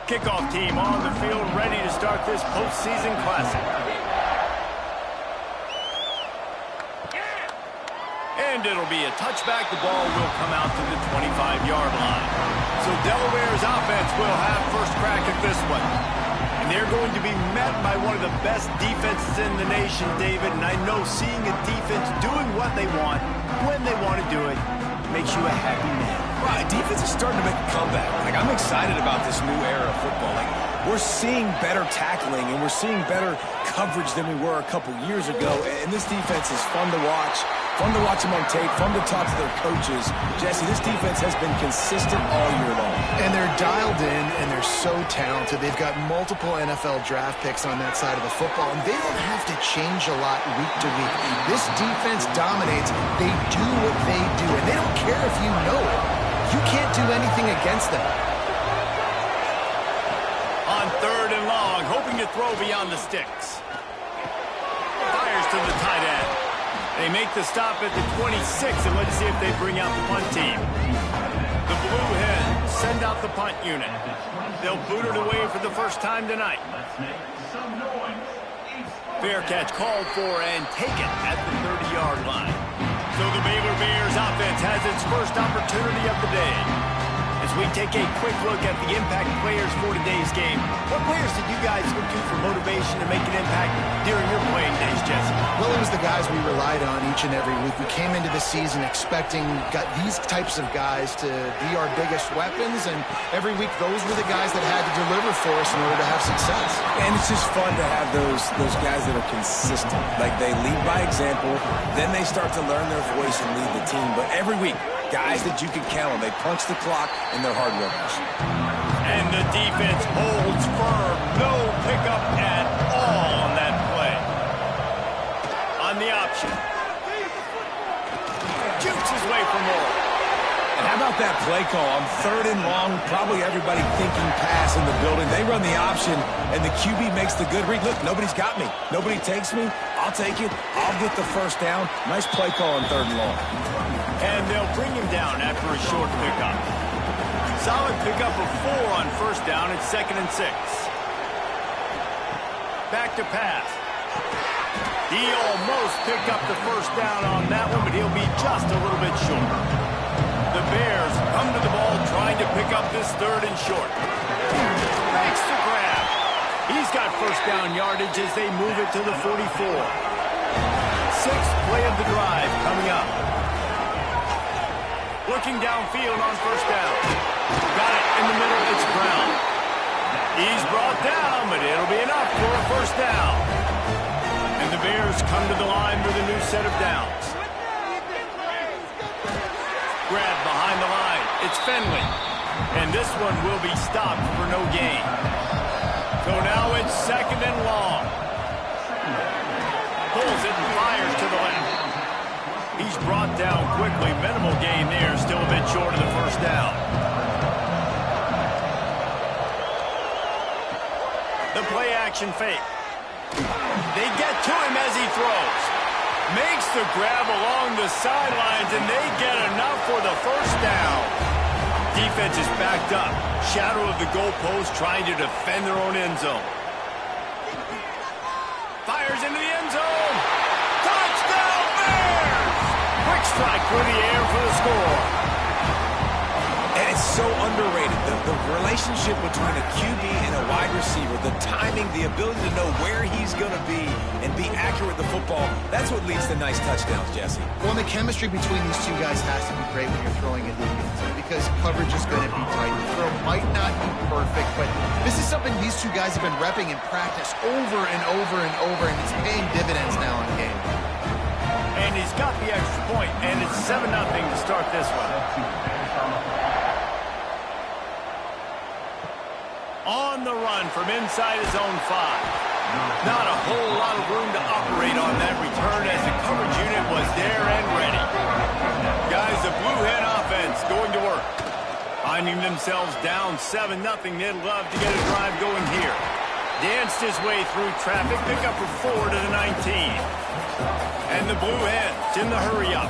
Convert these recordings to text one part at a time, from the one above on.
Kickoff team on the field, ready to start this postseason classic. And it'll be a touchback. The ball will come out to the 25-yard line. So Delaware's offense will have first crack at this one. And they're going to be met by one of the best defenses in the nation, David. And I know seeing a defense doing what they want, when they want to do it, makes you a happy man. Right, defense is starting to make a comeback. Like, I'm excited about this new era of football. Like, we're seeing better tackling and we're seeing better coverage than we were a couple years ago. And this defense is fun to watch. Fun to watch them on tape, fun to talk to their coaches. Jesse, this defense has been consistent all year long. And they're dialed in, and they're so talented. They've got multiple NFL draft picks on that side of the football, and they don't have to change a lot week to week. This defense dominates. They do what they do, and they don't care if you know it. You can't do anything against them. On 3rd and long, hoping to throw beyond the sticks. Fires to the tight end. They make the stop at the 26, and let's see if they bring out the punt team. The Blue Hens send out the punt unit. They'll boot it away for the first time tonight. Fair catch called for and taken at the 30-yard line. So the Baylor Bears offense has its first opportunity of the day. As we take a quick look at the impact players for today's game, what players did you guys look to for motivation to make an impact during your playing days, Jesse? Well, it was the guys we relied on each and every week. We came into the season expecting these types of guys to be our biggest weapons, and every week those were the guys that had to deliver for us in order to have success. And it's just fun to have those guys that are consistent. Like, they lead by example, then they start to learn their voice and lead the team. But every week, guys that you can count on. They punch the clock, and they're hard workers. And the defense holds firm. No pickup at all on that play. On the option. Jukes his way for more. And how about that play call? On 3rd and long, probably everybody thinking pass in the building. They run the option, and the QB makes the good read. Look, nobody's got me. Nobody takes me. I'll take it. I'll get the first down. Nice play call on 3rd and long. And they'll bring him down after a short pickup. Solid pickup of 4 on first down at 2nd and 6. Back to pass. He almost picked up the first down on that one, but he'll be just a little bit short. The Bears come to the ball trying to pick up this 3rd and short. Makes the grab. He's got first down yardage as they move it to the 44. 6th play of the drive coming up. Looking downfield on first down. Got it in the middle. It's Brown. He's brought down, but it'll be enough for a first down. And the Bears come to the line with a new set of downs. Grab behind the line. It's Fenley. And this one will be stopped for no gain. So now it's 2nd and long. Pulls it and fires to the left. He's brought down quickly. Minimal gain there. Still a bit short of the first down. The play action fake. They get to him as he throws. Makes the grab along the sidelines, and they get enough for the first down. Defense is backed up. Shadow of the goalpost trying to defend their own end zone. Fires into the end zone. Touchdown Bears! Quick strike through the air for the score. And it's so underrated. The relationship between a QB and a wide receiver, the timing, the ability to know where he's going to be and be accurate with the football, that's what leads to nice touchdowns, Jesse. Well, and the chemistry between these two guys has to be great when you're throwing into the end zone because coverage is going to be tight. The throw might not be perfect, but this is something these two guys have been repping in practice over and over and over, and it's paying dividends now in the game. And he's got the extra point, and it's 7-0 to start this one. On the run from inside his own 5. Not a whole lot of room to operate on that return as the coverage unit was there and ready. Guys, the Blue Hen offense going to work. Finding themselves down 7-0, they'd love to get a drive going here. Danced his way through traffic, pick up for 4 to the 19. And the Blue Hens in the hurry up.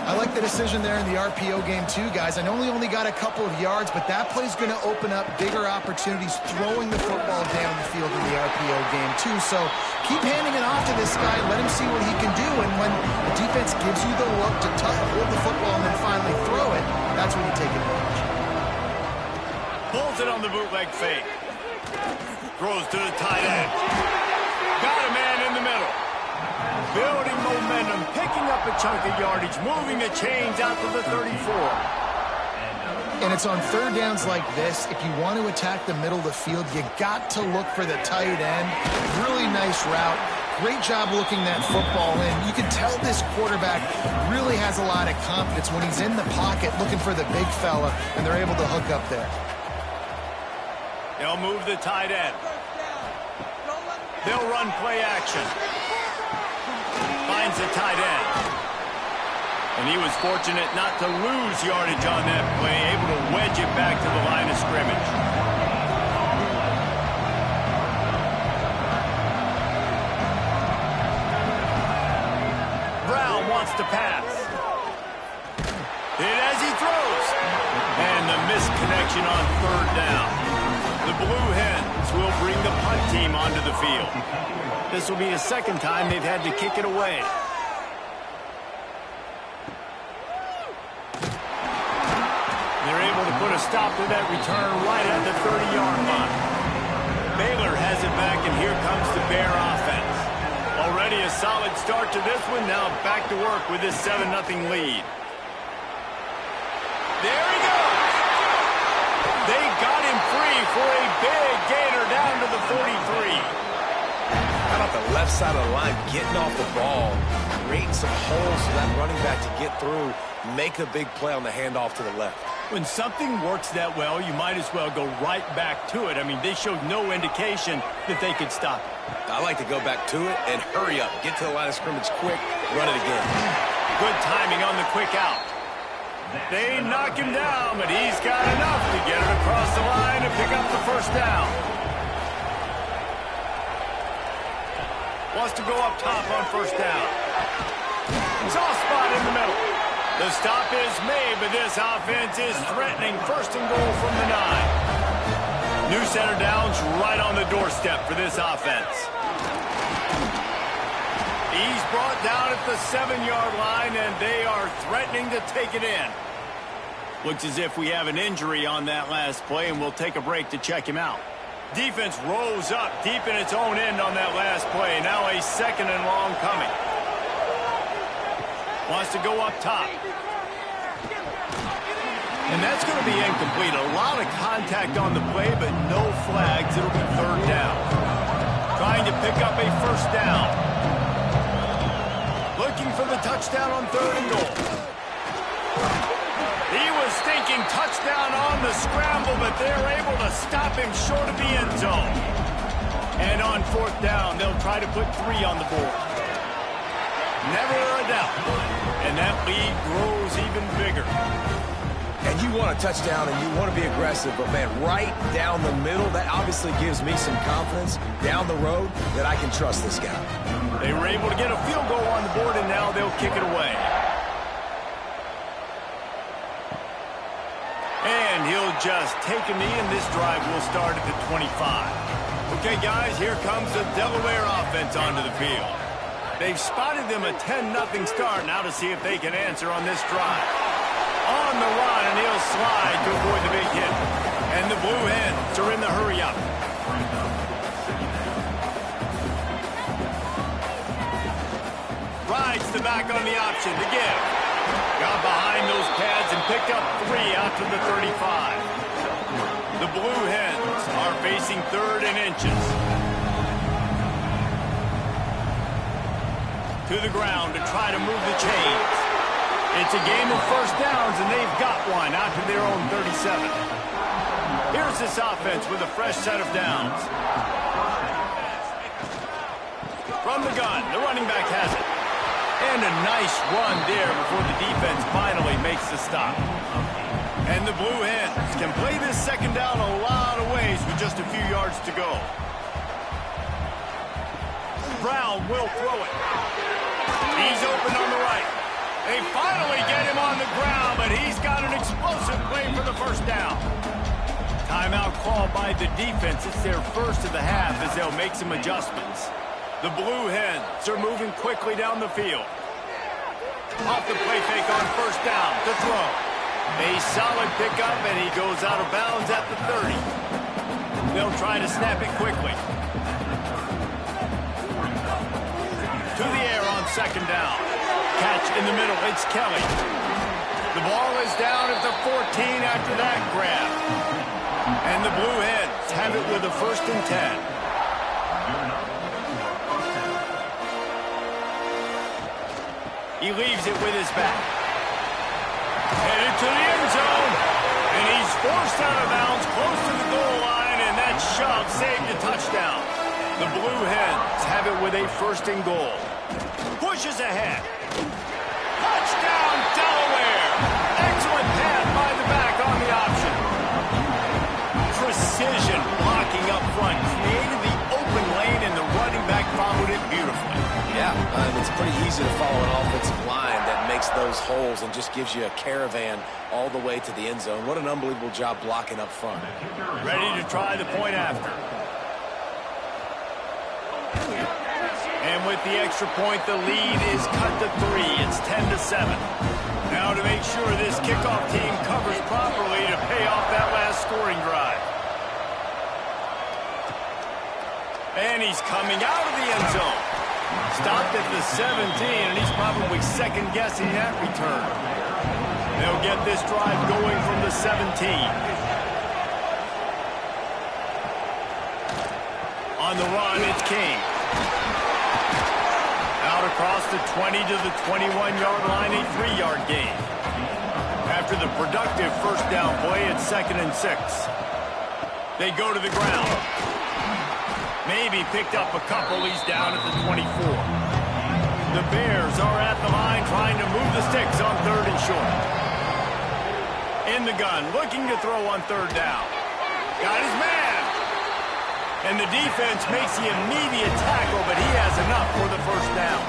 I like the decision there in the RPO game too, guys. I know he only got a couple of yards, but that play's going to open up bigger opportunities throwing the football down the field in the RPO game too. So keep handing it off to this guy. Let him see what he can do. And when the defense gives you the look to hold the football and then finally throw it, that's when you take advantage. Pulls it on the bootleg fake. Throws to the tight end. Got a man in the middle. Building momentum, picking up a chunk of yardage, moving the chains out to the 34. And it's on third downs like this. If you want to attack the middle of the field, you got to look for the tight end. Really nice route. Great job looking that football in. You can tell this quarterback really has a lot of confidence when he's in the pocket looking for the big fella, and they're able to hook up there. They'll move the tight end. They'll run play action. Finds the tight end. And he was fortunate not to lose yardage on that play, able to wedge it back to the line of scrimmage. Brown wants to pass. Hit as he throws. And the misconnection on third down. The Blue Hens will bring the punt team onto the field. This will be the second time they've had to kick it away. They're able to put a stop to that return right at the 30-yard line. Baylor has it back, and here comes the Bear offense. Already a solid start to this one. Now back to work with this 7-0 lead. There he goes. They got him free for a big gainer down to the 43. How about the left side of the line getting off the ball, creating some holes for that running back to get through, make a big play on the handoff to the left. When something works that well, you might as well go right back to it. I mean, they showed no indication that they could stop it. I like to go back to it and hurry up, get to the line of scrimmage quick, run it again. Good timing on the quick out. They knock him down, but he's got enough to get it across the line and pick up the first down. Wants to go up top on first down. Soft spot in the middle. The stop is made, but this offense is threatening first and goal from the 9. New center downs right on the doorstep for this offense. He's brought down at the 7-yard line, and they are threatening to take it in. Looks as if we have an injury on that last play, and we'll take a break to check him out. Defense rose up deep in its own end on that last play. Now a second and long coming. Wants to go up top. And that's going to be incomplete. A lot of contact on the play, but no flags. It'll be third down. Trying to pick up a first down. Looking for the touchdown on third and goal. He was thinking touchdown on the scramble, but they're able to stop him short of the end zone. And on fourth down, they'll try to put 3 on the board. Never a doubt. And that lead grows even bigger. And you want a touchdown and you want to be aggressive, but man, right down the middle, that obviously gives me some confidence down the road that I can trust this guy. They were able to get a field goal on the board, and now they'll kick it away. And he'll just take a knee, and this drive will start at the 25. Okay, guys, here comes the Delaware offense onto the field. They've spotted them a 10-0 start. Now to see if they can answer on this drive. On the run, and he'll slide to avoid the big hit. And the Blue Hens are in the hurry-up. Rides the back on the option to give. Got behind those pads and picked up 3 out to the 35. The Blue Hens are facing third and inches. To the ground to try to move the chains. It's a game of first downs, and they've got one out to their own 37. Here's this offense with a fresh set of downs. From the gun, the running back has it. And a nice run there before the defense finally makes the stop. And the Blue Hens can play this second down a lot of ways with just a few yards to go. Brown will throw it. He's open on the right. They finally get him on the ground, but he's got an explosive play for the first down. Timeout called by the defense. It's their first of the half as they'll make some adjustments. The Blue Hens are moving quickly down the field. Off the play fake on first down to throw. A solid pickup, and he goes out of bounds at the 30. They'll try to snap it quickly. To the air on second down. Catch in the middle. It's Kelly. The ball is down at the 14 after that grab. And the Blue Hens have it with a 1st and 10. He leaves it with his back. Headed to the end zone. And he's forced out of bounds close to the goal line, and that shove saved a touchdown. The Blue Hens have it with a 1st and goal. Pushes ahead. Touchdown, Delaware. Excellent pass by the back on the option. Precision blocking up front. Created the open lane, and the running back followed it beautifully. Yeah, it's pretty easy to follow an offensive line that makes those holes and just gives you a caravan all the way to the end zone. What an unbelievable job blocking up front. Ready to try the point after. And with the extra point, the lead is cut to 3. It's 10-7. Now to make sure this kickoff team covers properly to pay off that last scoring drive. And he's coming out of the end zone. Stopped at the 17, and he's probably second-guessing that return. They'll get this drive going from the 17. On the run, it's King. Out across the 20 to the 21-yard line, a 3-yard gain. After the productive first down play, it's 2nd and 6. They go to the ground. Maybe picked up a couple. He's down at the 24. The Bears are at the line trying to move the sticks on 3rd and short. In the gun, looking to throw on 3rd down. Got his man. And the defense makes the immediate tackle, but he has enough for the 1st down.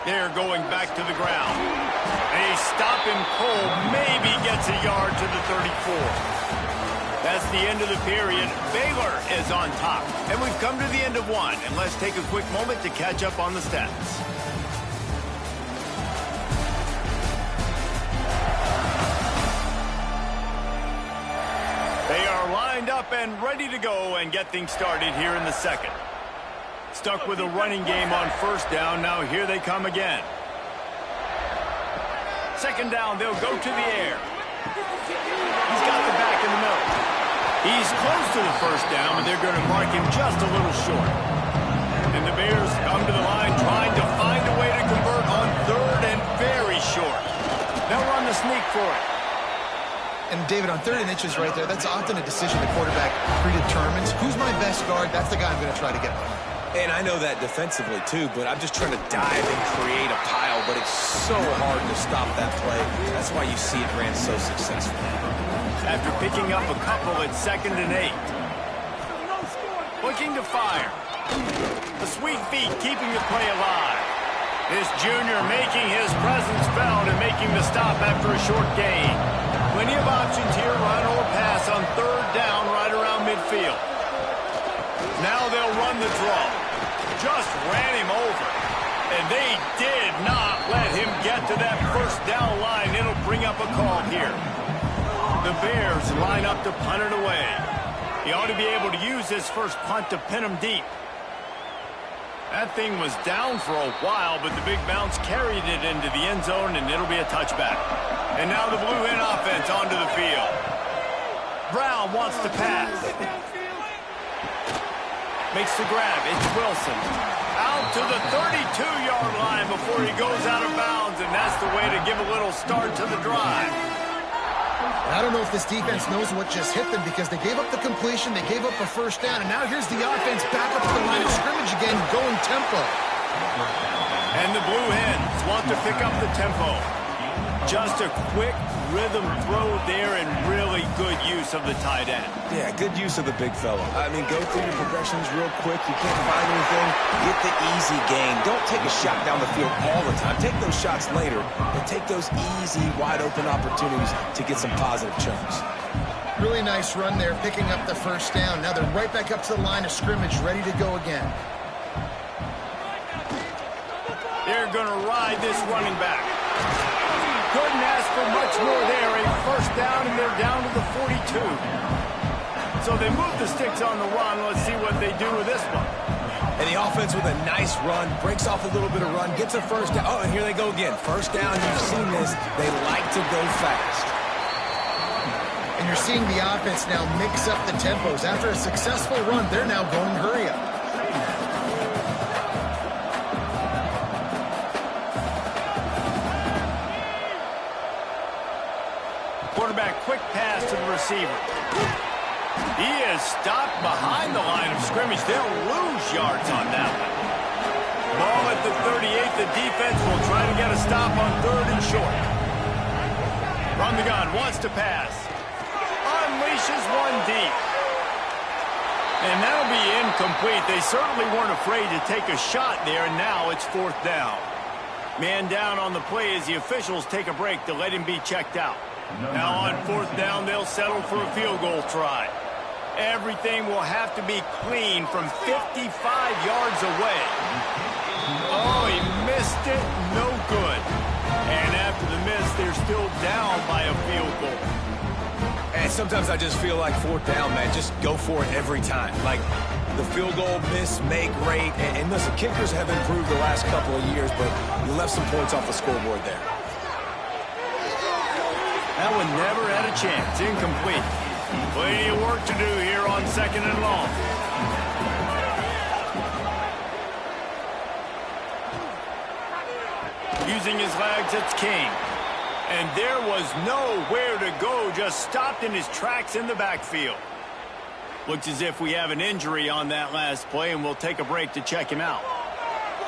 They're going back to the ground. They stop him cold, maybe gets a yard to the 34. That's the end of the period. Baylor is on top. And we've come to the end of one. And let's take a quick moment to catch up on the stats. They are lined up and ready to go and get things started here in the second. Stuck with a running game on 1st down. Now here they come again. 2nd down, they'll go to the air. He's got the back in the middle. He's close to the 1st down, but they're going to mark him just a little short. And the Bears come to the line trying to find a way to convert on 3rd and very short. They'll run the sneak for it. And David, on 3rd and inches right there, that's often a decision the quarterback predetermines. Who's my best guard? That's the guy I'm going to try to get behind. And I know that defensively, too, but I'm just trying to dive and create a pile, but it's so hard to stop that play. That's why you see it ran so successful. After picking up a couple, it's 2nd and 8. Looking to fire. The sweet feet keeping the play alive. This junior making his presence felt and making the stop after a short gain. Plenty of options here, run or pass on 3rd down right around midfield. Now they'll run the draw. Just ran him over. And they did not let him get to that 1st down line. It'll bring up a call here. The Bears line up to punt it away. He ought to be able to use his first punt to pin him deep. That thing was down for a while, but the big bounce carried it into the end zone, and it'll be a touchback. And now the Blue Hen offense onto the field. Brown wants to pass. Makes the grab. It's Wilson. Out to the 32-yard line before he goes out of bounds, and that's the way to give a little start to the drive. I don't know if this defense knows what just hit them because they gave up the completion, they gave up a 1st down, and now here's the offense back up to the line of scrimmage again, going tempo. And the Blue Hens want to pick up the tempo. Just a quick rhythm throw there and really good use of the tight end. Yeah, good use of the big fella. I mean, go through your progressions real quick. You can't find anything. Get the easy gain. Don't take a shot down the field all the time. Take those shots later, but take those easy, wide-open opportunities to get some positive chunks. Really nice run there, picking up the first down. Now they're right back up to the line of scrimmage, ready to go again. They're going to ride this running back. Couldn't ask for much more there. A first down, and they're down to the 42. So they move the sticks on the run. Let's see what they do with this one. And the offense with a nice run, breaks off a little bit of run, gets a first down. Oh, and here they go again. First down, you've seen this. They like to go fast. And you're seeing the offense now mix up the tempos. After a successful run, they're now going hurry up. Quarterback, quick pass to the receiver. He is stopped behind the line of scrimmage. They'll lose yards on that one. Ball at the 38. The defense will try to get a stop on 3rd and short. From the gun, wants to pass. Unleashes one deep. And that'll be incomplete. They certainly weren't afraid to take a shot there, and now it's 4th down. Man down on the play as the officials take a break to let him be checked out. Now on 4th down, they'll settle for a field goal try. Everything will have to be clean from 55 yards away. Oh, he missed it. No good. And after the miss, they're still down by a field goal. And sometimes I just feel like 4th down, man, just go for it every time. Like the field goal miss, make rate. And listen, kickers have improved the last couple of years, but you left some points off the scoreboard there. That one never had a chance. Incomplete. Plenty of work to do here on 2nd and long. Using his legs, it's King. And there was nowhere to go, just stopped in his tracks in the backfield. Looks as if we have an injury on that last play, and we'll take a break to check him out.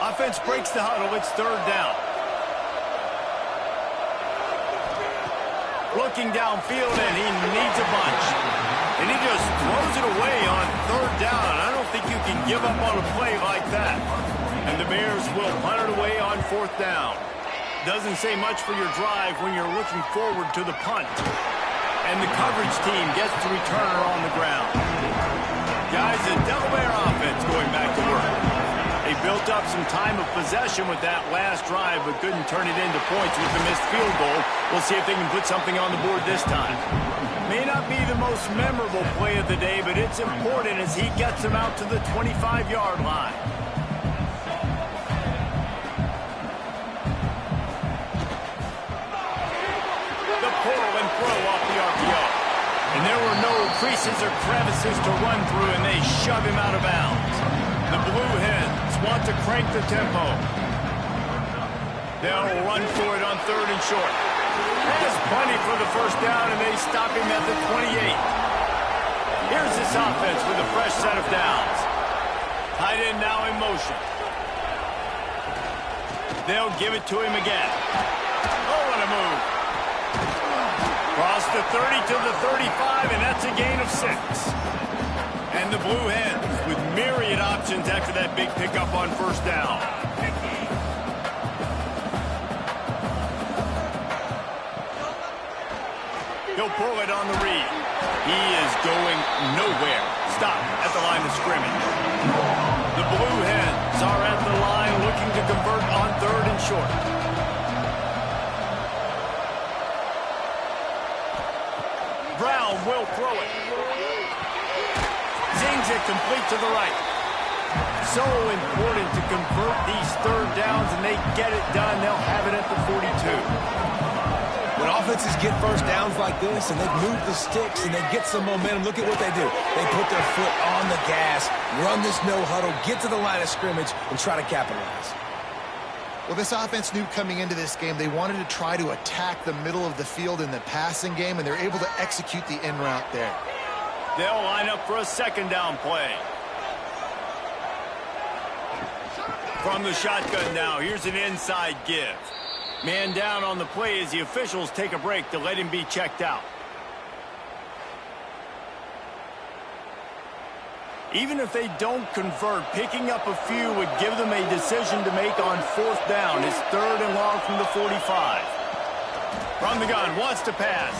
Offense breaks the huddle. It's 3rd down. Looking downfield, and he needs a bunch. And he just throws it away on 3rd down. I don't think you can give up on a play like that. And the Bears will punt it away on 4th down. Doesn't say much for your drive when you're looking forward to the punt. And the coverage team gets the returner on the ground. Guys, the Delaware offense going back to work. They built up some time of possession with that last drive, but couldn't turn it into points with the missed field goal. We'll see if they can put something on the board this time. May not be the most memorable play of the day, but it's important as he gets them out to the 25-yard line. The pull and throw off the RPO. And there were no creases or crevices to run through, and they shove him out of bounds. The Blue Hens want to crank the tempo. They'll run for it on 3rd and short. There's plenty for the first down, and they stop him at the 28. Here's this offense with a fresh set of downs. Tight end now in motion. They'll give it to him again. Oh, what a move. Cross the 30 to the 35, and that's a gain of 6. And the Blue Hens with myriad options after that big pickup on 1st down. He'll pull it on the read. He is going nowhere. Stop at the line of scrimmage. The Blue Hens are at the line looking to convert on 3rd and short. Brown will throw it. Zings it complete to the right. So important to convert these 3rd downs, and they get it done. They'll have it at the 42. When offenses get first downs like this and they move the sticks and they get some momentum, look at what they do. They put their foot on the gas, run this no huddle, get to the line of scrimmage, and try to capitalize. Well, this offense knew coming into this game they wanted to try to attack the middle of the field in the passing game, and they're able to execute the in route there. They'll line up for a 2nd down play. From the shotgun now, here's an inside give. Man down on the play as the officials take a break to let him be checked out. Even if they don't convert, picking up a few would give them a decision to make on 4th down. It's 3rd and long from the 45. From the gun, wants to pass.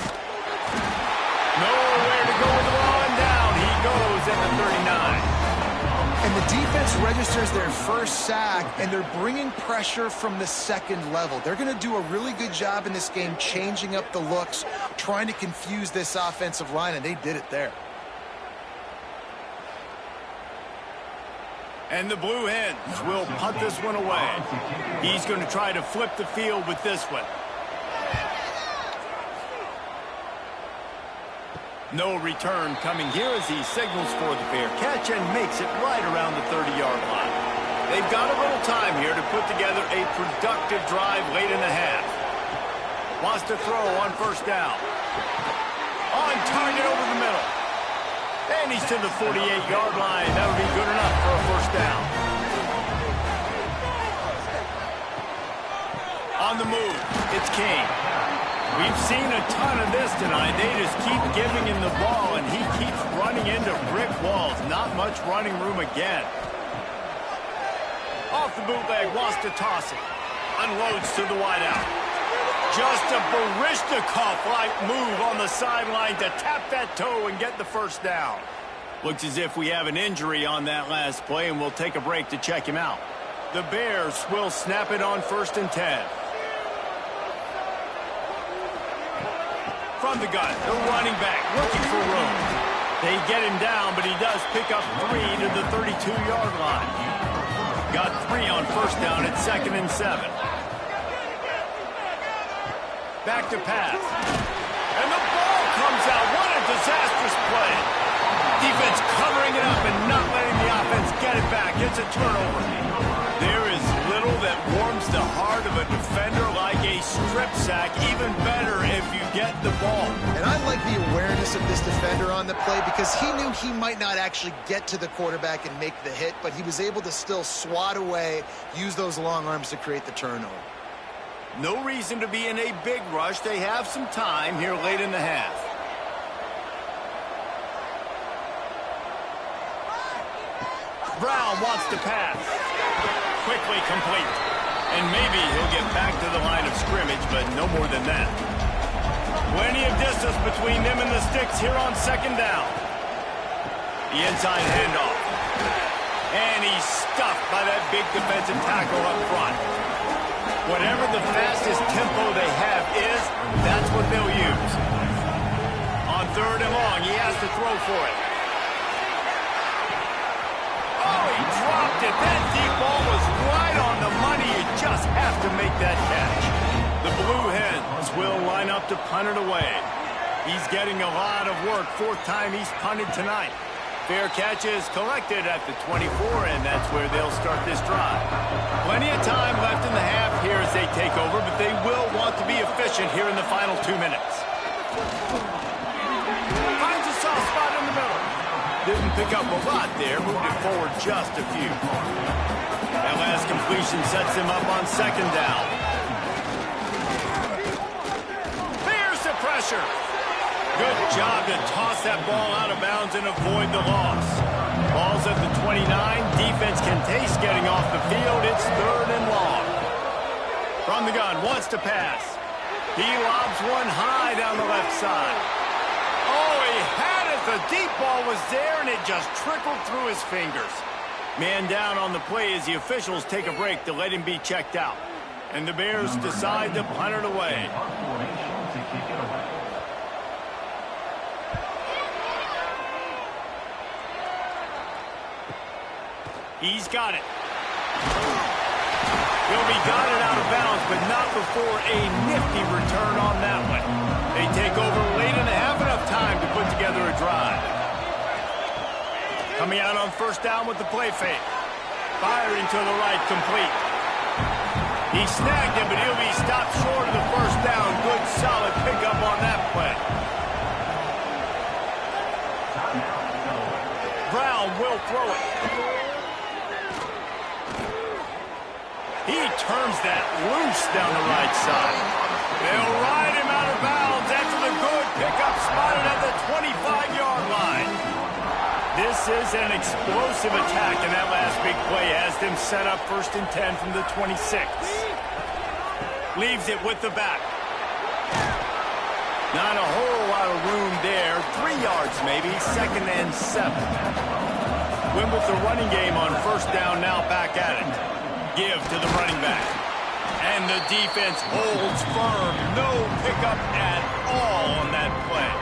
Nowhere to go with the ball, and down he goes at the 39. And the defense registers their first sack, and they're bringing pressure from the second level. They're going to do a really good job in this game changing up the looks, trying to confuse this offensive line, and they did it there. And the Blue Hens will punt this one away. He's going to try to flip the field with this one. No return coming here as he signals for the fair catch and makes it right around the 30-yard line. They've got a little time here to put together a productive drive late in the half. Wants to throw on 1st down. On target over the middle. And he's to the 48-yard line. That would be good enough for a 1st down. On the move, it's King. We've seen a ton of this tonight. They just keep giving him the ball, and he keeps running into brick walls. Not much running room again. Off the bootleg, wants to toss it. Unloads to the wideout. Just a Baryshnikov-like move on the sideline to tap that toe and get the 1st down. Looks as if we have an injury on that last play, and we'll take a break to check him out. The Bears will snap it on 1st and 10. From the gun, the running back looking for room. They get him down, but he does pick up 3 to the 32-yard line. Got 3 on 1st down at 2nd and 7. Back to pass. And the ball comes out. What a disastrous play. Defense covering it up and not letting the offense get it back. It's a turnover. There is little that warms the heart of a defender like a strip sack. Even better if you get the ball. And I like the awareness of this defender on the play because he knew he might not actually get to the quarterback and make the hit, but he was able to still swat away, use those long arms to create the turnover. No reason to be in a big rush. They have some time here late in the half. Brown wants to pass. Quickly complete. And maybe he'll get back to the line of scrimmage, but no more than that. Plenty of distance between them and the sticks here on 2nd down. The inside handoff. And he's stuffed by that big defensive tackle up front. Whatever the fastest tempo they have is, that's what they'll use. On 3rd and long, he has to throw for it. Oh, he dropped it. That deep ball was right on the money. You just have to make that catch. The Blue Hens will line up to punt it away. He's getting a lot of work. 4th time he's punted tonight. Fair catch is collected at the 24, and that's where they'll start this drive. Plenty of time left in the half here as they take over, but they will want to be efficient here in the final 2 minutes. Finds a soft spot in the middle. Didn't pick up a lot there, moved it forward just a few. That last completion sets him up on 2nd down. There's the pressure. Good job to toss that ball out of bounds and avoid the loss. Ball's at the 29. Defense can taste getting off the field. It's 3rd and long. From the gun, wants to pass. He lobs one high down the left side. Oh, he had it. The deep ball was there, and it just trickled through his fingers. Man down on the play as the officials take a break to let him be checked out. And the Bears decide to punt it away. He's got it. He'll be guided out of bounds, but not before a nifty return on that one. They take over late in the half, enough time to put together a drive. Coming out on 1st down with the play fake. Firing to the right, complete. He snagged him, but he'll be stopped short of the 1st down. Good, solid pickup on that play. Brown will throw it. He turns that loose down the right side. They'll ride him out of bounds after the good pickup spotted at the 25-yard line. This is an explosive attack, and that last big play has them set up 1st and 10 from the 26. Leaves it with the back. Not a whole lot of room there. 3 yards maybe, 2nd and 7. Win with the running game on 1st down, now back at it. Give to the running back. And the defense holds firm. No pickup at all on that play.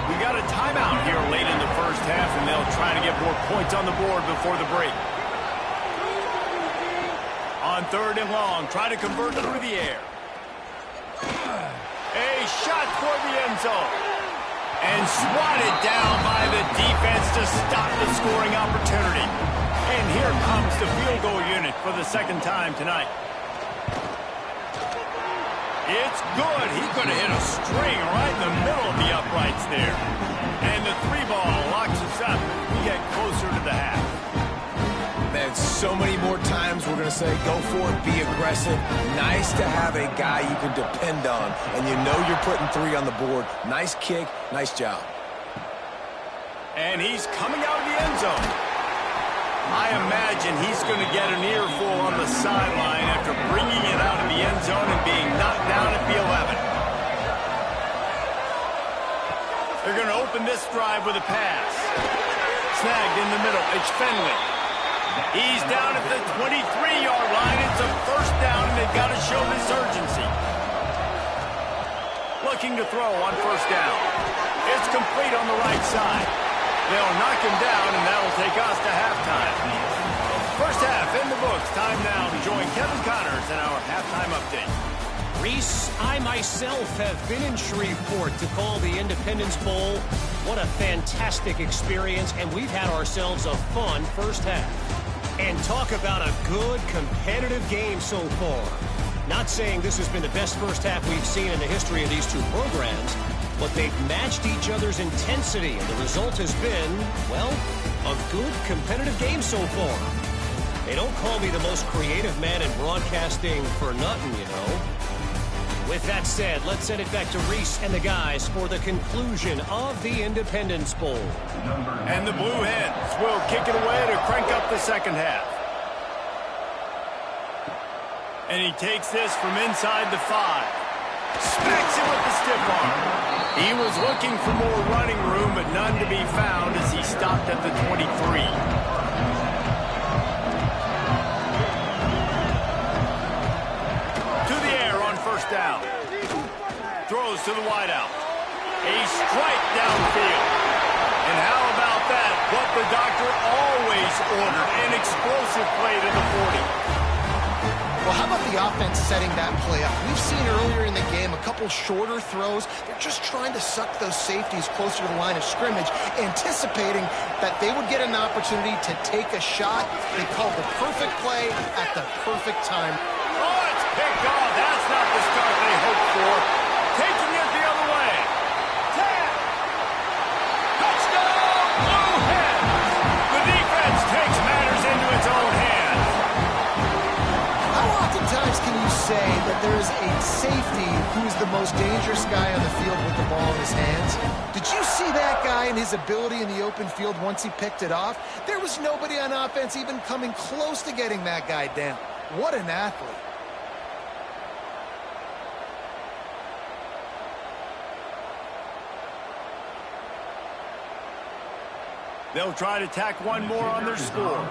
We got a timeout here late in the 1st half, and they'll try to get more points on the board before the break. On 3rd and long, try to convert through the air. A shot toward the end zone. And swatted down by the defense to stop the scoring opportunity. And here comes the field goal unit for the 2nd time tonight. It's good. He could have hit a string right in the middle of the uprights there. And the 3-ball locks us up. We get closer to the half. Man, so many more times we're going to say, go for it, be aggressive. Nice to have a guy you can depend on, and you know you're putting 3 on the board. Nice kick, nice job. And he's coming out of the end zone. I imagine he's going to get an earful on the sideline after bringing it out of the end zone and being knocked down at the 11. They're going to open this drive with a pass. Snagged in the middle. It's Fenley. He's down at the 23-yard line. It's a 1st down, and they've got to show this urgency. Looking to throw on 1st down. It's complete on the right side. They'll knock him down, and that'll take us to halftime. 1st half in the books. Time now to join Kevin Connors in our halftime update. Reese, I myself have been in Shreveport to call the Independence Bowl. What a fantastic experience, and we've had ourselves a fun 1st half. And talk about a good competitive game so far. Not saying this has been the best 1st half we've seen in the history of these two programs, but they've matched each other's intensity, and the result has been, well, a good competitive game so far. They don't call me the most creative man in broadcasting for nothing, you know. With that said, let's send it back to Reese and the guys for the conclusion of the Independence Bowl. And the Blue Hens will kick it away to crank up the 2nd half. And he takes this from inside the 5. Smacks it with the stiff arm. He was looking for more running room, but none to be found as he stopped at the 23. Down. Throws to the wideout. A strike downfield. And how about that? What the doctor always ordered. An explosive play to the 40. Well, how about the offense setting that play up? We've seen earlier in the game a couple shorter throws. They're just trying to suck those safeties closer to the line of scrimmage, anticipating that they would get an opportunity to take a shot. They called the perfect play at the perfect time. Oh, it's picked off. That's not the start they hoped for. Taking it the other way. Touchdown, Blue Hens. The defense takes matters into its own hands. How oftentimes can you say that there's a safety who's the most dangerous guy on the field with the ball in his hands? Did you see that guy and his ability in the open field once he picked it off? There was nobody on offense even coming close to getting that guy down. What an athlete. They'll try to tack one more on their score.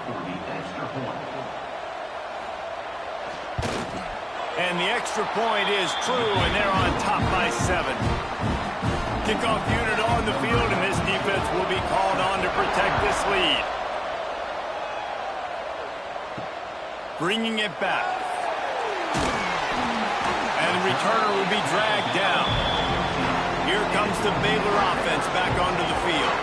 And the extra point is true, and they're on top by 7. Kickoff unit on the field, and this defense will be called on to protect this lead. Bringing it back. And the returner will be dragged down. Here comes the Baylor offense back onto the field.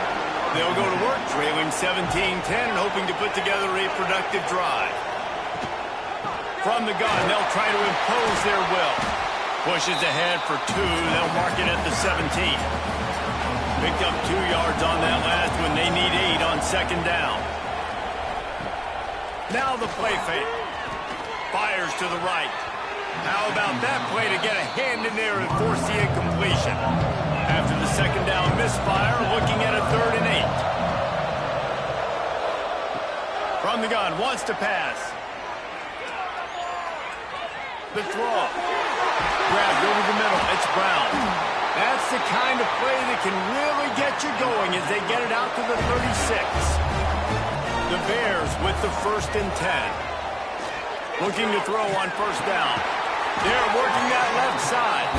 They'll go to work, trailing 17-10 and hoping to put together a productive drive. From the gun, they'll try to impose their will. Pushes ahead for 2. They'll mark it at the 17. Picked up 2 yards on that last one. They need 8 on 2nd down. Now the play fake. Fires fires to the right. How about that play to get a hand in there and force the incompletion? After the second down misfire, looking at a 3rd and 8. From the gun, wants to pass. The throw. Grabbed over the middle. It's Brown. That's the kind of play that can really get you going as they get it out to the 36. The Bears with the 1st and 10. Looking to throw on 1st down. They're working that left side.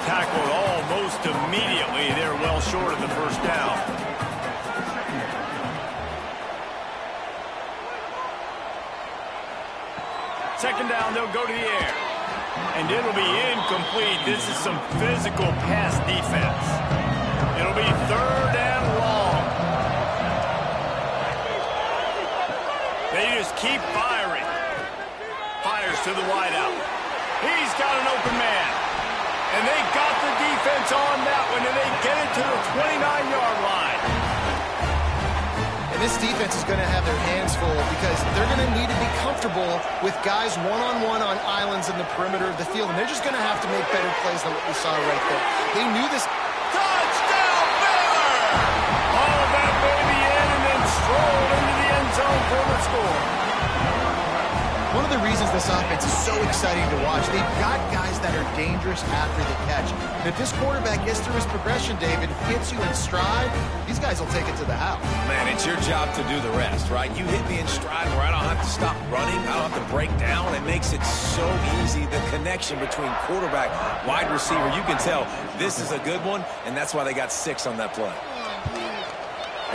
Tackled almost immediately. They're well short of the 1st down. Second down, they'll go to the air. And it'll be incomplete. This is some physical pass defense. It'll be 3rd and long. They just keep firing. Fires to the wideout. He's got an open man. And they got the defense on that one, and they get it to the 29-yard line. And this defense is going to have their hands full because they're going to need to be comfortable with guys one-on-one on islands in the perimeter of the field. And they're just going to have to make better plays than what we saw right there. They knew this. Touchdown, Baylor! Hauled that baby in and then strolled into the end zone for the score. One of the reasons this offense is so exciting to watch, they've got guys that are dangerous after the catch. And if this quarterback gets through his progression, David, hits you in stride, these guys will take it to the house. Man, it's your job to do the rest, right? You hit me in stride where I don't have to stop running. I don't have to break down. It makes it so easy. The connection between quarterback, wide receiver, you can tell this is a good one, and that's why they got 6 on that play.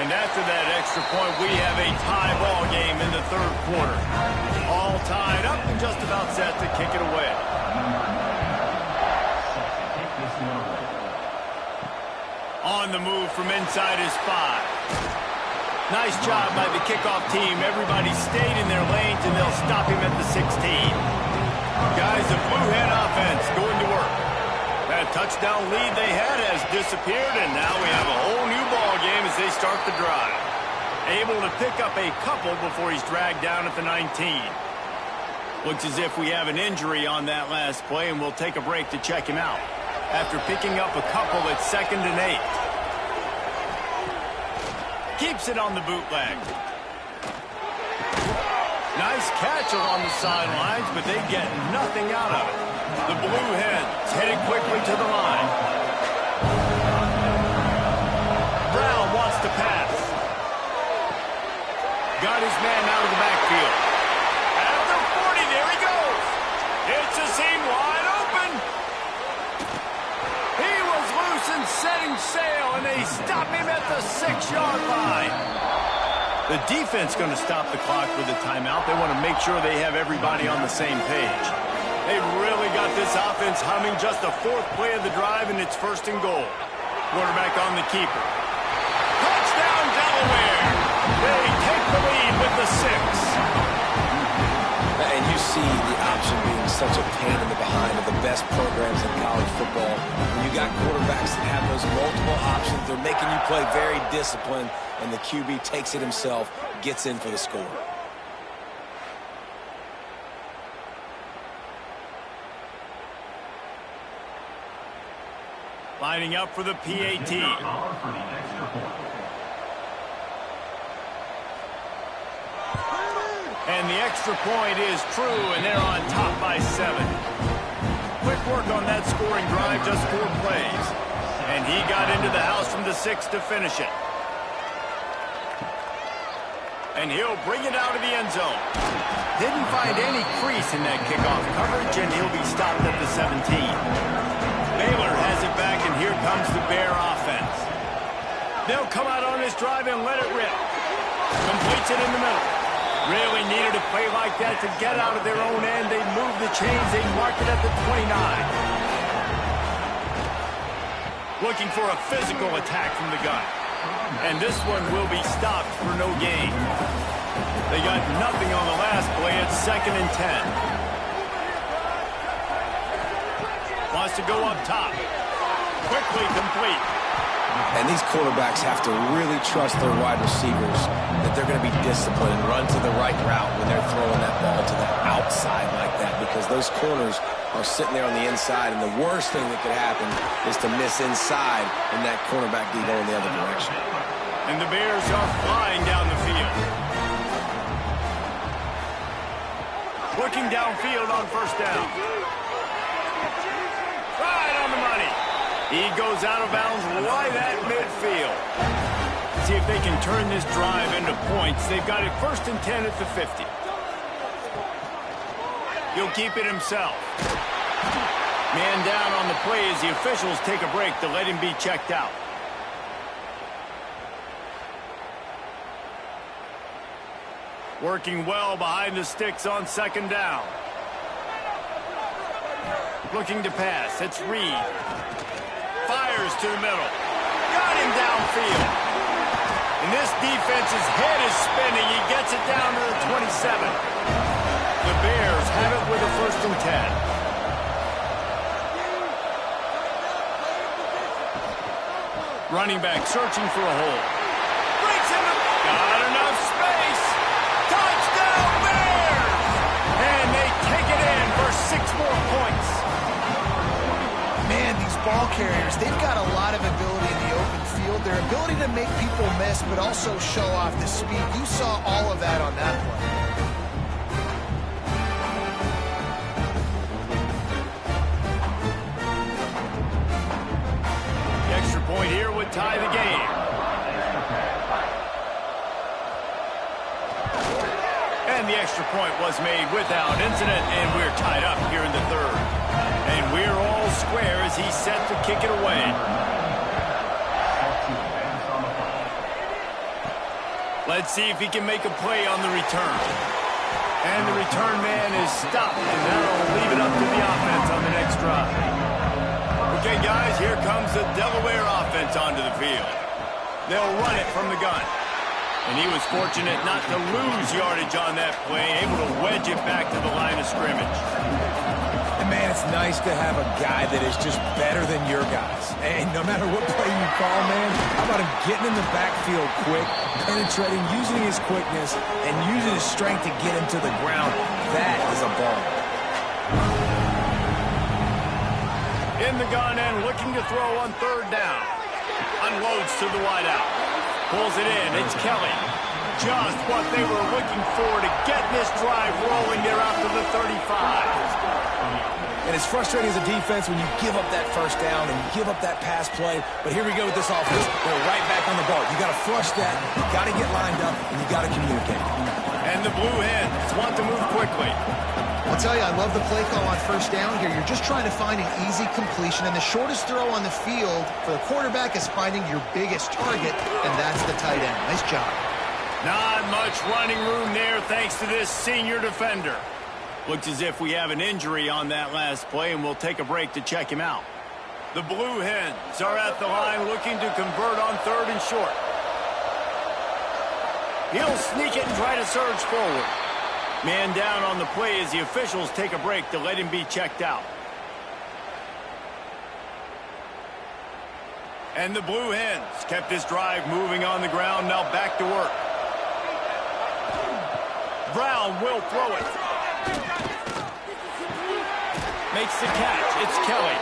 And after that extra point, we have a tie ball game in the 3rd quarter. All tied up and just about set to kick it away. On the move from inside his 5. Nice job by the kickoff team. Everybody stayed in their lanes, and they'll stop him at the 16. Guys, the Blue Hen offense going to work. That touchdown lead they had has disappeared, and now we have a whole new ball game as they start the drive. Able to pick up a couple before he's dragged down at the 19. Looks as if we have an injury on that last play, and we'll take a break to check him out. After picking up a couple at 2nd and 8. Keeps it on the bootleg. Nice catch along the sidelines, but they get nothing out of it. The Blue Hens headed quickly to the line. Brown wants to pass. Got his man out of the backfield. At the 40, there he goes. It's a seam wide open. He was loose and setting sail, and they stop him at the 6-yard line. The defense going to stop the clock with a timeout. They want to make sure they have everybody on the same page. They've really got this offense humming. Just the 4th play of the drive, and it's 1st and goal. Quarterback on the keeper. Touchdown, Delaware! They take the lead with the 6. And you see the option being such a pain in the behind of the best programs in college football. When you got quarterbacks that have those multiple options, they're making you play very disciplined, and the QB takes it himself, gets in for the score. Lining up for the PAT. And the extra point is true, and they're on top by 7. Quick work on that scoring drive, just 4 plays. And he got into the house from the 6 to finish it. And he'll bring it out of the end zone. Didn't find any crease in that kickoff coverage, and he'll be stopped at the 17. Baylor has it back, and here comes the Bear offense. They'll come out on this drive and let it rip. Completes it in the middle. Really needed a play like that to get out of their own end. They move the chains. They mark it at the 29. Looking for a physical attack from the gun. And this one will be stopped for no gain. They got nothing on the last play. It's 2nd and 10. Wants to go up top. Quickly complete. And these quarterbacks have to really trust their wide receivers that they're going to be disciplined and run to the right route when they're throwing that ball to the outside like that, because those corners are sitting there on the inside, and the worst thing that could happen is to miss inside and that cornerback be going the other direction. And the Bears are flying down the field. Looking downfield on first down. Right on the money. He goes out of bounds right at midfield. See if they can turn this drive into points. They've got it 1st and 10 at the 50. He'll keep it himself. Man down on the play as the officials take a break to let him be checked out. Working well behind the sticks on 2nd down. Looking to pass. It's Reed. Fires to the middle. Got him downfield. And this defense's head is spinning. He gets it down to the 27. The Bears have it with a 1st and 10. Running back searching for a hole. Breaks him. Got enough space. Touchdown Bears! And they take it in for 6 more points. Man, these ball carriers, they've got a lot of ability in the open field. Their ability to make people miss, but also show off the speed. You saw all of that on that play. The extra point here would tie the game. And the extra point was made without incident, and we're tied up here in the 3rd. And we're all square as he's set to kick it away. Let's see if he can make a play on the return. And the return man is stopped, and that'll leave it up to the offense on the next drive. Okay, guys, here comes the Delaware offense onto the field. They'll run it from the gun. And he was fortunate not to lose yardage on that play, able to wedge it back to the line of scrimmage. And, man, it's nice to have a guy that is just better than your guys. And no matter what play you call, man, how about him getting in the backfield quick, penetrating, using his quickness, and using his strength to get him to the ground. That is a ball. In the gun and looking to throw on 3rd down. Unloads to the wideout. Pulls it in. It's Kelly. Just what they were looking for to get this drive rolling. They're out to the 35. And it's frustrating as a defense when you give up that 1st down and you give up that pass play. But here we go with this offense. They're right back on the ball. You got to flush that. You got to get lined up, and you got to communicate. And the Blue Hens want to move quickly. I'll tell you, I love the play call on 1st down here. You're just trying to find an easy completion, and the shortest throw on the field for the quarterback is finding your biggest target, and that's the tight end. Nice job. Not much running room there thanks to this senior defender. Looks as if we have an injury on that last play, and we'll take a break to check him out. The Blue Hens are at the line looking to convert on 3rd and short. He'll sneak it and try to surge forward. Man down on the play as the officials take a break to let him be checked out. And the Blue Hens kept this drive moving on the ground, now back to work. Brown will throw it. Makes the catch. It's Kelly.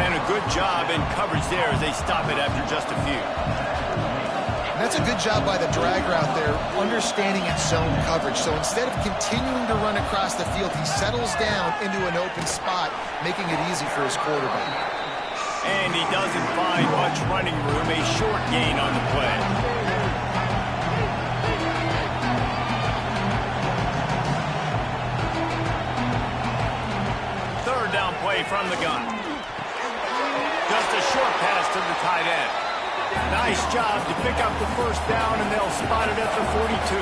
And a good job in coverage there as they stop it after just a few. And that's a good job by the drag route there, understanding its zone coverage. So instead of continuing to run across the field, he settles down into an open spot, making it easy for his quarterback. And he doesn't find much running room, a short gain on the play. Third down play from the gun. Just a short pass to the tight end. Nice job to pick up the 1st down, and they'll spot it at the 42.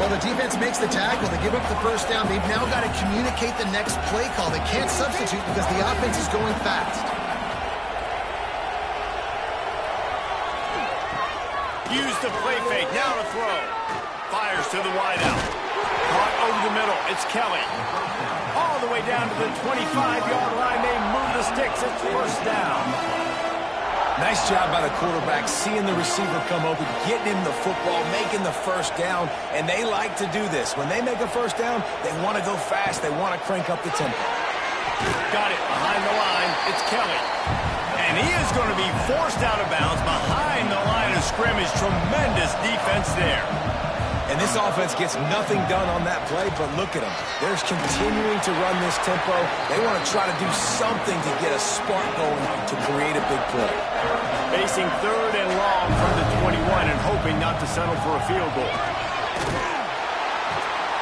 Well, the defense makes the tackle. They give up the 1st down. They've now got to communicate the next play call. They can't substitute because the offense is going fast. Use the play fake. Now to throw. Fires to the wideout. Caught over the middle. It's Kelly. All the way down to the 25-yard line. They move the sticks. It's 1st down. Nice job by the quarterback, seeing the receiver come open, getting him the football, making the first down, and they like to do this. When they make a first down, they want to go fast. They want to crank up the tempo. Got it behind the line. It's Kelly. And he is going to be forced out of bounds behind the line of scrimmage. Tremendous defense there. And this offense gets nothing done on that play, but look at them. They're continuing to run this tempo. They want to try to do something to get a spark going to create a big play. Facing third and long from the 21 and hoping not to settle for a field goal.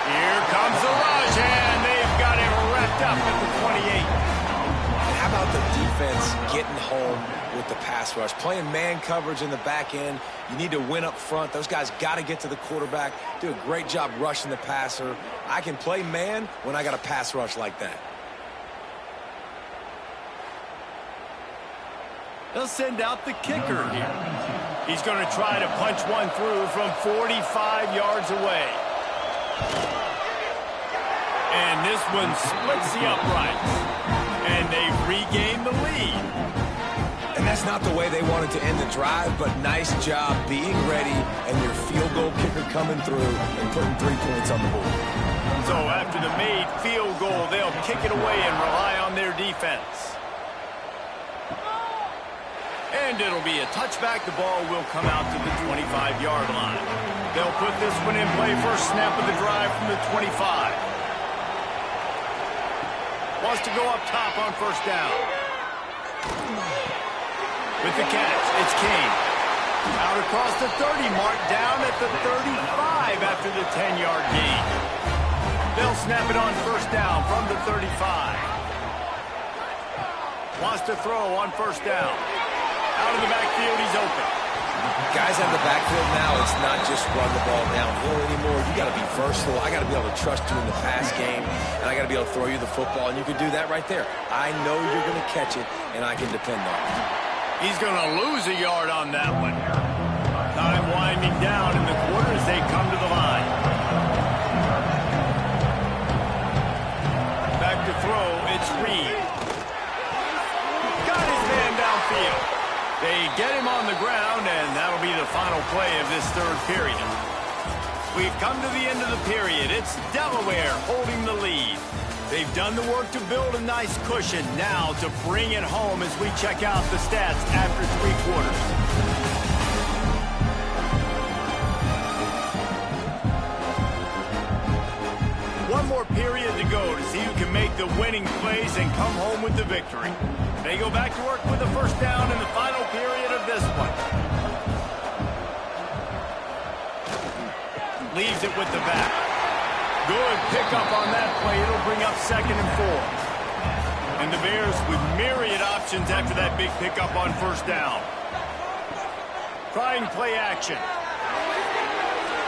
Here comes the rush, and they've got it wrapped up at the 28. How about the defense getting home with the pass rush? Playing man coverage in the back end. You need to win up front. Those guys got to get to the quarterback. Do a great job rushing the passer. I can play man when I got a pass rush like that. They'll send out the kicker here. He's going to try to punch one through from 45 yards away. And this one splits the uprights. And they've regained the lead. And that's not the way they wanted to end the drive, but nice job being ready and your field goal kicker coming through and putting 3 points on the board. So after the made field goal, they'll kick it away and rely on their defense. And it'll be a touchback. The ball will come out to the 25-yard line. They'll put this one in play first snap of the drive from the 25. Wants to go up top on first down. With the catch, it's Kane. Out across the 30 mark, down at the 35 after the 10-yard gain. They'll snap it on first down from the 35. Wants to throw on first down. Out of the backfield, he's open. Guys out of the backfield now, it's not just run the ball downhill anymore. You got to be versatile. I got to be able to trust you in the pass game, and I got to be able to throw you the football, and you can do that right there. I know you're going to catch it, and I can depend on it. He's going to lose a yard on that one. Time winding down in the quarter as they come to the line. Back to throw, it's Reed. Got his man downfield. They get him on the ground, and that'll be the final play of this third period. We've come to the end of the period. It's Delaware holding the lead. They've done the work to build a nice cushion. Now to bring it home as we check out the stats after 3 quarters. One more period to go to see who can make the winning plays and come home with the victory. They go back to work with the first down in the final period of this one. Leaves it with the back. Good pickup on that play. It'll bring up 2nd and 4. And the Bears with myriad options after that big pickup on first down. Trying play action.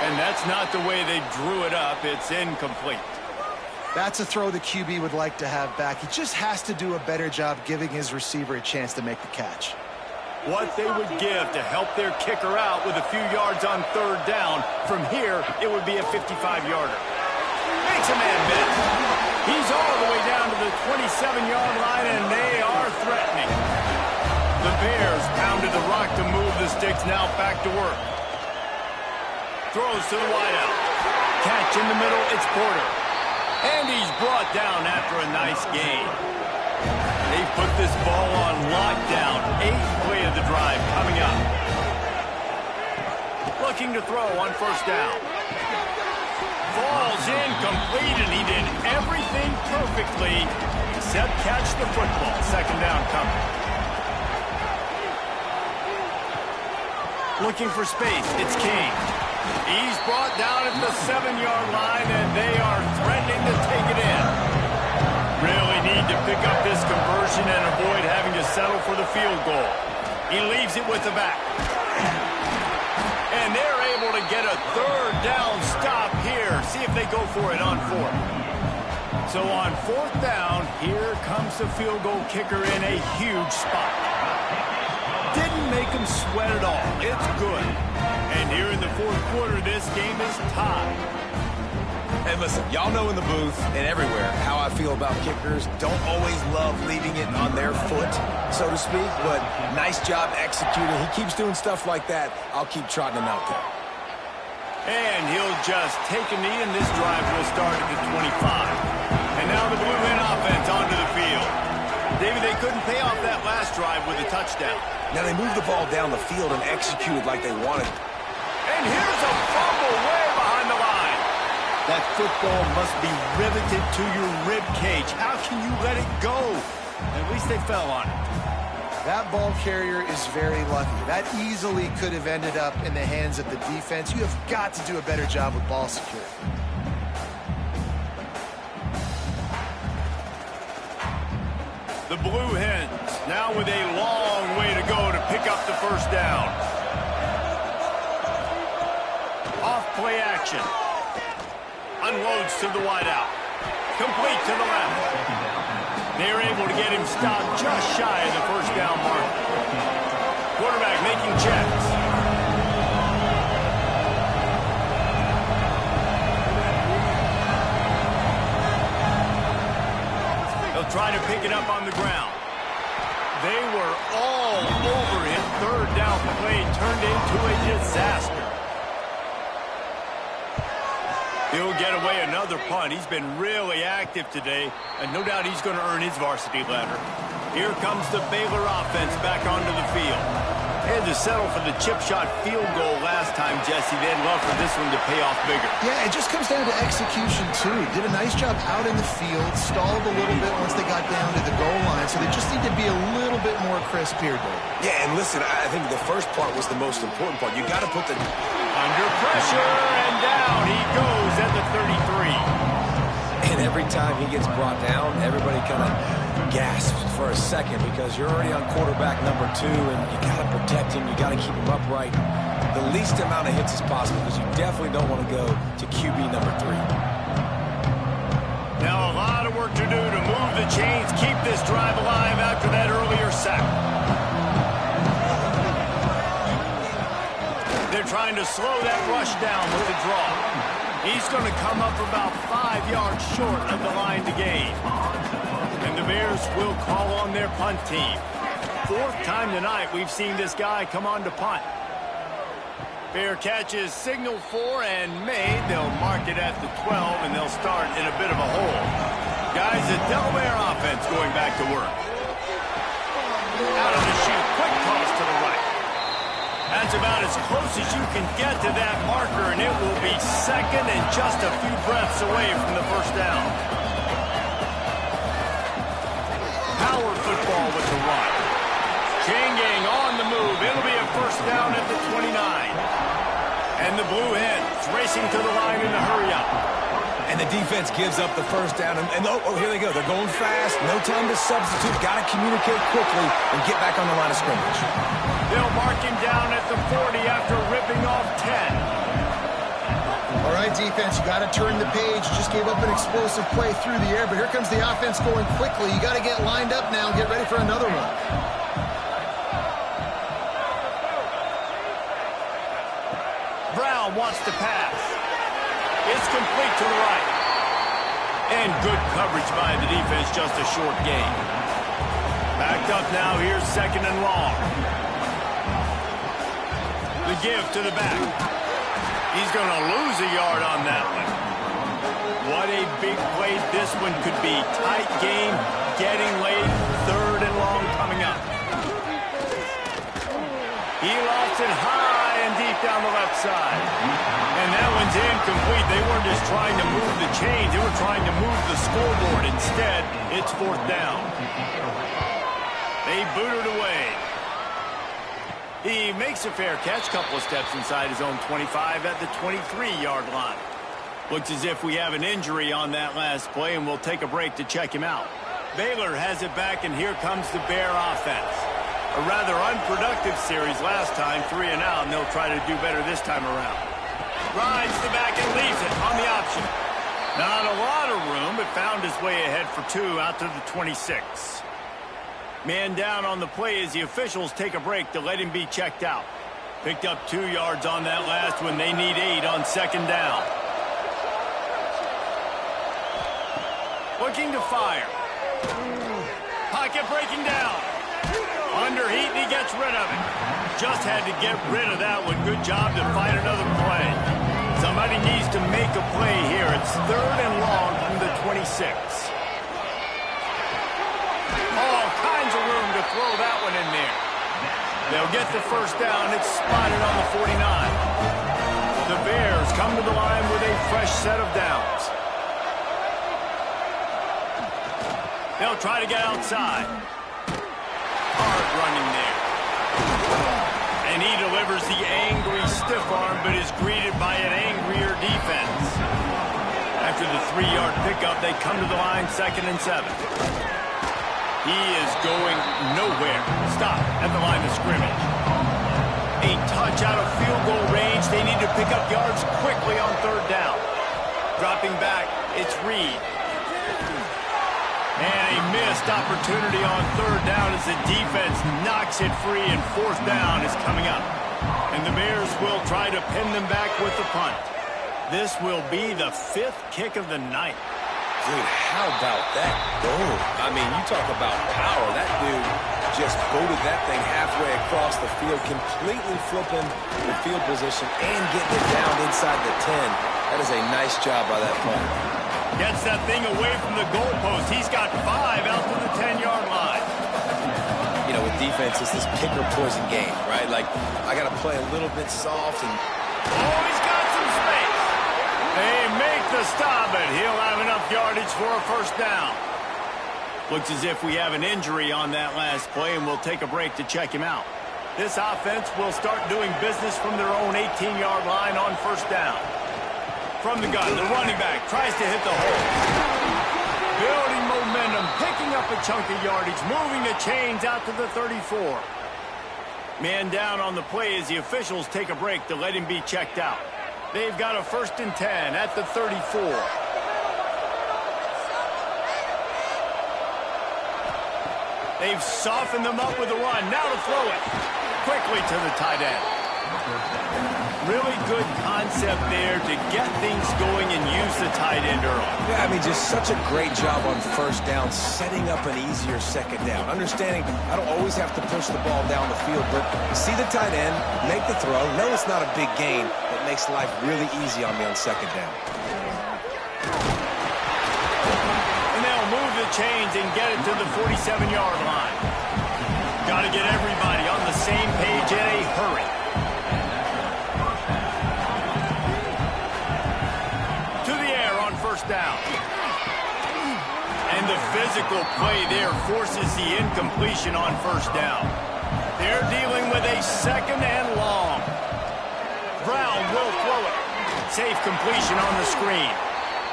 And that's not the way they drew it up. It's incomplete. That's a throw the QB would like to have back. He just has to do a better job giving his receiver a chance to make the catch. What they would give to help their kicker out with a few yards on third down. From here, it would be a 55-yarder. Makes a man miss. He's all the way down to the 27-yard line, and they are threatening. The Bears pounded the rock to move the sticks, now back to work. Throws to the wideout. Catch in the middle, it's Porter. And he's brought down after a nice gain. They've put this ball on lockdown. 8th play of the drive coming up. Looking to throw on first down. Falls incomplete, and he did everything perfectly except catch the football. 2nd down coming. Looking for space. It's Kane. He's brought down at the 7-yard line, and they are threatening to take it in. Really need to pick up this conversion and avoid having to settle for the field goal. He leaves it with the back. And they're able to get a 3rd down stop here. See if they go for it on 4th. So on 4th down, here comes the field goal kicker in a huge spot. Didn't make him sweat at all. It's good. And here in the 4th quarter, this game is tied. And listen, y'all know in the booth and everywhere how I feel about kickers. Don't always love leaving it on their foot, so to speak, but nice job executing. He keeps doing stuff like that. I'll keep trotting him out there. And he'll just take a knee, and this drive will start at the 25. And now the Blue Hen offense onto the field. David, they couldn't pay off that last drive with a touchdown. Now they moved the ball down the field and executed like they wanted. And here's a fumble way behind the line. That football must be riveted to your rib cage. How can you let it go? At least they fell on it. That ball carrier is very lucky. That easily could have ended up in the hands of the defense. You have got to do a better job with ball security. The Blue Hens now with a long way to go to pick up the first down. Off play action. Unloads to the wideout. Complete to the left. They're able to get him stopped just shy of the first down mark. Quarterback making checks. They'll try to pick it up on the ground. They were all over him. Third down play turned into a disaster. He'll get away another punt. He's been really active today, and no doubt he's going to earn his varsity letter. Here comes the Baylor offense back onto the field. They had to settle for the chip shot field goal last time, Jesse. They'd love for this one to pay off bigger. Yeah, it just comes down to execution, too. Did a nice job out in the field, stalled a little bit once they got down to the goal line, so they just need to be a little bit more crisp here, Dave. Yeah, and listen, I think the first part was the most important part. You got to put the... Under pressure, and down he goes at the 33. And every time he gets brought down, everybody kind of gasps for a second because you're already on quarterback number 2, and you got to protect him. You got to keep him upright. The least amount of hits as possible because you definitely don't want to go to QB number 3. Now a lot of work to do to move the chains, keep this drive alive after that earlier sack. They're trying to slow that rush down with the draw. He's going to come up about 5 yards short of the line to gain. And the Bears will call on their punt team. 4th time tonight we've seen this guy come on to punt. Fair catch is signaled for and made. They'll mark it at the 12, and they'll start in a bit of a hole. Guys, the Delaware offense going back to work. Out of the chute, quick toss to the right. That's about as close as you can get to that marker, and it will be second and just a few breaths away from the first down. Power football with the run. Chain gang on the move. It'll be a first down at the 29. And the Blue Hens racing to the line in a hurry-up. And the defense gives up the first down. And here they go. They're going fast. No time to substitute. Got to communicate quickly and get back on the line of scrimmage. They'll mark him down at the 40 after ripping off 10. All right, defense, you got to turn the page. You just gave up an explosive play through the air, but here comes the offense going quickly. You got to get lined up now and get ready for another one. Brown wants to pass. It's complete to the right. And good coverage by the defense, just a short gain. Backed up now, here's second and long. The give to the back. He's going to lose a yard on that one. What a big play this one could be. Tight game, getting late, third and long coming up. He lost it high and deep down the left side. And that one's incomplete. They weren't just trying to move the chains. They were trying to move the scoreboard. Instead, it's 4th down. They boot it away. He makes a fair catch, couple of steps inside his own 25 at the 23-yard line. Looks as if we have an injury on that last play, and we'll take a break to check him out. Baylor has it back, and here comes the Bear offense. A rather unproductive series last time, 3 and out, and they'll try to do better this time around. Rides the back and leaves it on the option. Not a lot of room, but found his way ahead for 2 out to the 26. Man down on the play as the officials take a break to let him be checked out. Picked up 2 yards on that last one. They need 8 on second down. Looking to fire. Pocket breaking down. Under heat, and he gets rid of it. Just had to get rid of that one. Good job to find another play. Somebody needs to make a play here. It's 3rd and long from the 26. All kinds of room to throw that one in there. They'll get the first down. It's spotted on the 49. The Bears come to the line with a fresh set of downs. They'll try to get outside. Hard running there. And he delivers the angry stiff arm, but is greeted by an angrier defense. After the 3-yard pickup, they come to the line 2nd and 7. He is going nowhere. Stop at the line of scrimmage. A touch out of field goal range. They need to pick up yards quickly on 3rd down. Dropping back, it's Reed. And a missed opportunity on 3rd down as the defense knocks it free, and 4th down is coming up. And the Bears will try to pin them back with the punt. This will be the 5th kick of the night. Dude, how about that goal? I mean, you talk about power. That dude just booted that thing halfway across the field, completely flipping the field position and getting it down inside the 10. That is a nice job by that punter. Gets that thing away from the goalpost. He's got 5 out to the 10-yard line. You know, with defense, it's this pick or poison game, right? Like, I got to play a little bit soft and... Oh, he's got some space. They make the stop, but he'll have enough yardage for a first down. Looks as if we have an injury on that last play, and we'll take a break to check him out. This offense will start doing business from their own 18-yard line on first down. From the gun, the running back tries to hit the hole. Building momentum, picking up a chunk of yardage, moving the chains out to the 34. Man down on the play as the officials take a break to let him be checked out. They've got a 1st and 10 at the 34. They've softened them up with a run. Now to throw it. Quickly to the tight end. Really good concept there to get things going and use the tight end early. Yeah, I mean, just such a great job on first down, setting up an easier second down. Understanding I don't always have to push the ball down the field, but see the tight end, make the throw. No, it's not a big gain, but makes life really easy on me on second down. And they'll move the chains and get it to the 47-yard line. Got to get everybody on the same page in a hurry. Down. And the physical play there forces the incompletion on first down. They're dealing with a 2nd and long. Brown will throw it. Safe completion on the screen.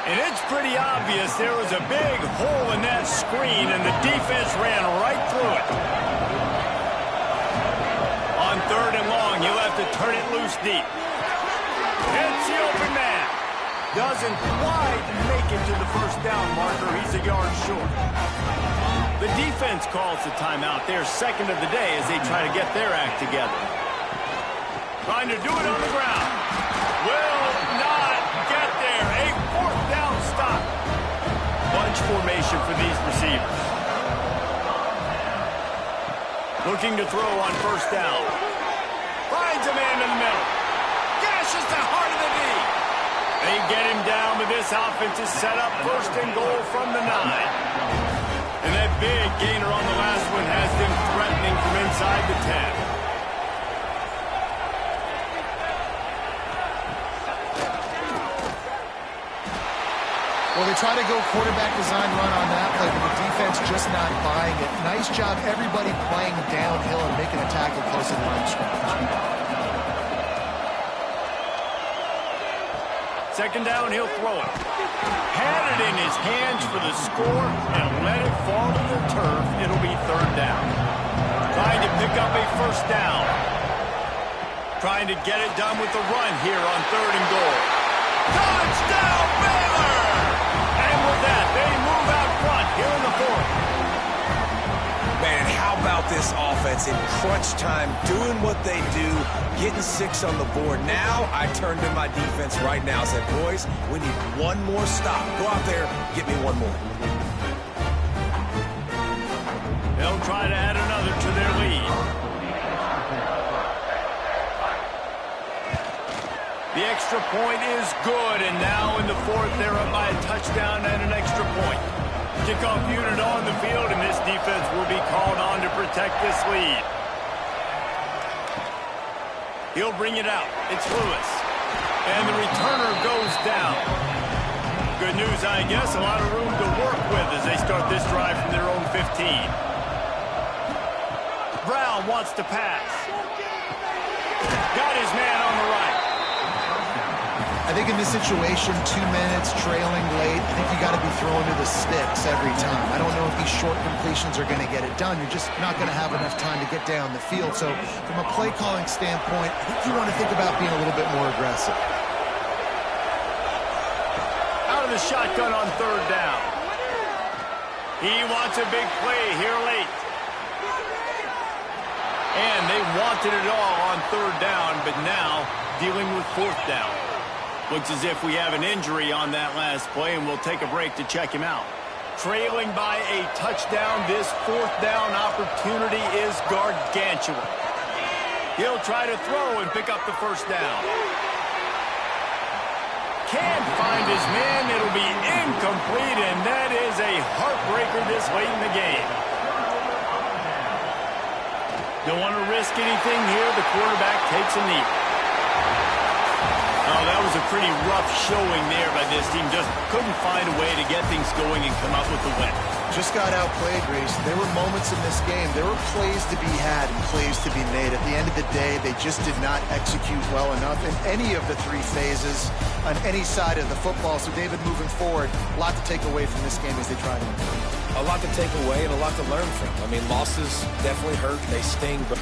And it's pretty obvious there was a big hole in that screen, and the defense ran right through it. On 3rd and long, you'll have to turn it loose deep. It's the open man. Doesn't quite make it to the first down marker. He's a yard short. The defense calls the timeout. Their 2nd of the day as they try to get their act together. Trying to do it on the ground. Will not get there. A 4th down stop. Bunch formation for these receivers. Looking to throw on first down. Finds a man in the middle. Gashes the heart of the knee. They get him down, but this offense is set up 1st and goal from the 9. And that big gainer on the last one has them threatening from inside the 10. Well, they try to go quarterback design run on that play, but the defense just not buying it. Nice job, everybody playing downhill and making a tackle close to the line of scrimmage. 2nd down, he'll throw it. Had it in his hands for the score and let it fall to the turf. It'll be 3rd down. Trying to pick up a first down. Trying to get it done with the run here on 3rd and goal. Touchdown, Baylor! And with that, they move out front here in the 4th. Man, how about this offense in crunch time, doing what they do, getting 6 on the board. Now I turn to my defense right now and said, boys, we need one more stop. Go out there, get me one more. They'll try to add another to their lead. The extra point is good, and now in the fourth, they're up by a touchdown and an extra point. Kickoff unit on the field, and this defense will be called on to protect this lead. He'll bring it out. It's Lewis. And the returner goes down. Good news, I guess. A lot of room to work with as they start this drive from their own 15. Brown wants to pass. Got his man on the right. I think in this situation, 2 minutes trailing late, I think you got to be throwing to the sticks every time. I don't know if these short completions are going to get it done. You're just not going to have enough time to get down the field. So from a play calling standpoint, I think you want to think about being a little bit more aggressive. Out of the shotgun on third down. He wants a big play here late. And they wanted it all on third down, but now dealing with fourth down. Looks as if we have an injury on that last play, and we'll take a break to check him out. Trailing by a touchdown, this fourth down opportunity is gargantuan. He'll try to throw and pick up the first down. Can't find his man. It'll be incomplete, and that is a heartbreaker this late in the game. Don't want to risk anything here. The quarterback takes a knee. Oh, that was a pretty rough showing there by this team. Just couldn't find a way to get things going and come up with the win. Just got outplayed, Reese. There were moments in this game. There were plays to be had and plays to be made. At the end of the day, they just did not execute well enough in any of the 3 phases on any side of the football. So, David, moving forward, a lot to take away from this game as they try to improve. A lot to take away and a lot to learn from. I mean, losses definitely hurt. They sting, but